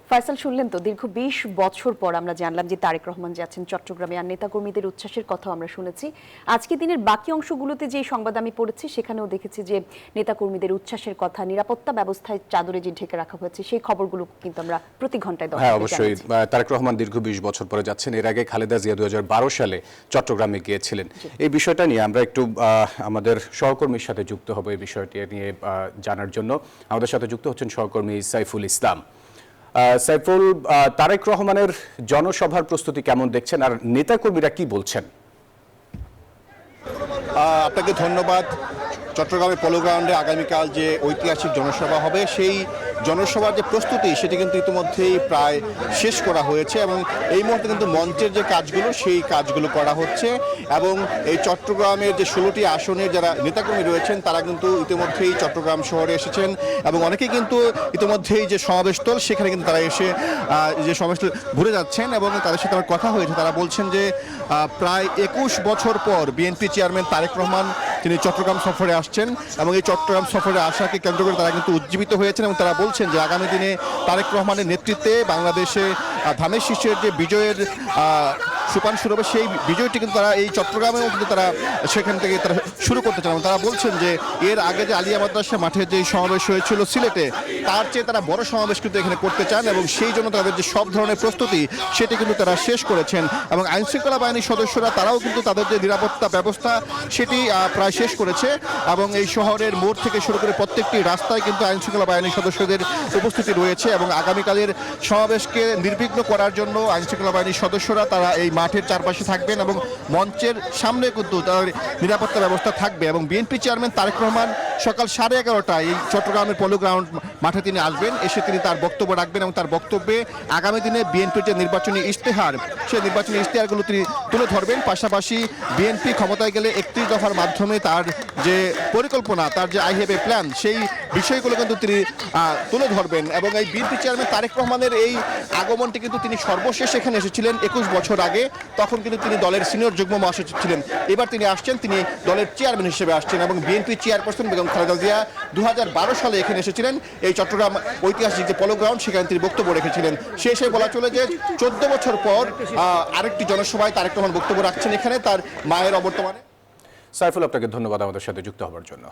ফয়সাল, শুনলেন তো, দীর্ঘ ২০ বছর পর আমরা জানলাম যে তারেক রহমান যাচ্ছেন চট্টগ্রামে। আর নেতাকর্মীদের উচ্ছ্বাসের কথাও আমরা শুনেছি। আজকে দিনের বাকি অংশগুলোতে যে সংবাদ আমি পড়েছি সেখানেও দেখেছি যে নেতাকর্মীদের উচ্ছ্বাসের কথা, নিরাপত্তা ব্যবস্থায় চাদরে যে ঢেকে রাখা হয়েছে সেই খবরগুলো কিন্তু আমরা প্রতি ঘন্টায় অবশ্যই তারেক রহমান দীর্ঘ ২০ বছর পরে যাচ্ছেন। এর আগে খালেদা জিয়া ২০১২ সালে চট্টগ্রামে গিয়েছিলেন। এই বিষয়টা নিয়ে আমরা একটু আমাদের সহকর্মীর সাথে যুক্ত হব এই বিষয়টি নিয়ে জানার জন্য। আমাদের সাথে যুক্ত হচ্ছেন সহকর্মী সাইফুল ইসলাম। সাইফুল, তারেক রহমানের জনসভার প্রস্তুতি কেমন দেখছেন আর নেতাকর্মীরা কি বলছেন? আপনাকে ধন্যবাদ। চট্টগ্রামের পলো গ্রাউন্ডে আগামীকাল যে ঐতিহাসিক জনসভা হবে সেই জনসভার যে প্রস্তুতি সেটি কিন্তু ইতিমধ্যেই প্রায় শেষ করা হয়েছে এবং এই মুহূর্তে কিন্তু মঞ্চের যে কাজগুলো সেই কাজগুলো করা হচ্ছে এবং এই চট্টগ্রামের যে ১৬টি আসনের যারা নেতাকর্মী রয়েছেন তারা কিন্তু ইতিমধ্যেই চট্টগ্রাম শহরে এসেছেন এবং অনেকেই কিন্তু ইতিমধ্যেই যে সমাবেশস্থল সেখানে কিন্তু তারা এসে যে সমাবেশস্থল ঘুরে যাচ্ছেন এবং তাদের সাথে আমার কথা হয়েছে। তারা বলছেন যে প্রায় ২১ বছর পর বিএনপি চেয়ারম্যান তারেক রহমান তিনি চট্টগ্রাম সফরে আসছেন এবং এই চট্টগ্রাম সফরে আসাকে কেন্দ্র করে তারা কিন্তু উজ্জীবিত হয়েছেন এবং তারা বলছেন যে আগামী দিনে তারেক রহমানের নেতৃত্বে বাংলাদেশে ধানের শীষের যে বিজয়ের সোপান শুরু হবে সেই বিজয়টি কিন্তু তারা এই চট্টগ্রামেও কিন্তু তারা সেখান থেকে তারা শুরু করতে চান। তারা বলছেন যে এর আগে যে আলিয়া মাদ্রাসা মাঠে যে সমাবেশ হয়েছিল সিলেটে তার চেয়ে তারা বড় সমাবেশ কিন্তু এখানে করতে চান এবং সেই জন্য তাদের যে সব ধরনের প্রস্তুতি সেটি কিন্তু তারা শেষ করেছেন এবং আইনশৃঙ্খলা বাহিনীর সদস্যরা তারাও কিন্তু তাদের যে নিরাপত্তা ব্যবস্থা সেটি প্রায় শেষ করেছে এবং এই শহরের মোড় থেকে শুরু করে প্রত্যেকটি রাস্তায় কিন্তু আইনশৃঙ্খলা বাহিনীর সদস্যদের উপস্থিতি রয়েছে এবং আগামীকালের সমাবেশকে নির্বিঘ্ন করার জন্য আইনশৃঙ্খলা বাহিনীর সদস্যরা তারা এই মাঠের চারপাশে থাকবেন এবং মঞ্চের সামনে কিন্তু তাদের নিরাপত্তা ব্যবস্থা থাকবে এবং বিএনপি চেয়ারম্যান তারেক রহমান সকাল 11:30টায় এই চট্টগ্রামের পলো গ্রাউন্ড মাঠে তিনি আসবেন, এসে তিনি তার বক্তব্য রাখবেন এবং তার বক্তব্যে আগামী দিনে বিএনপির যে নির্বাচনী ইশতেহার সেই নির্বাচনী ইশতেহারগুলো তিনি তুলে ধরবেন। পাশাপাশি বিএনপি ক্ষমতায় গেলে ৩১ দফার মাধ্যমে তার যে পরিকল্পনা, তার যে আই হ্যাভ এ প্ল্যান, সেই বিষয়গুলো কিন্তু তিনি তুলে ধরবেন এবং এই বিএনপি চেয়ারম্যান তারেক রহমানের এই আগমনটি কিন্তু তিনি সর্বশেষ এখানে এসেছিলেন ২১ বছর আগে। তখন কিন্তু তিনি দলের সিনিয়র যুগ্ম মহাসচিব ছিলেন। এবার তিনি আসছেন, তিনি দলের চেয়ারম্যান হিসেবে আসছেন এবং বিএনপি চেয়ারপারসন বেগম খালেদা জিয়া ২০১২ সালে এখানে এসেছিলেন এই চট্টগ্রাম ঐতিহাসিক যে পলো গ্রাউন্ড সেখানে তিনি বক্তব্য রেখেছিলেন। শেষে বলা চলে যে ১৪ বছর পর আরেকটি জনসভায় তারেক রহমান বক্তব্য রাখছেন এখানে তার মায়ের অবর্তমানে। সাইফুল, আপনাকে ধন্যবাদ আমাদের সাথে যুক্ত হওয়ার জন্য।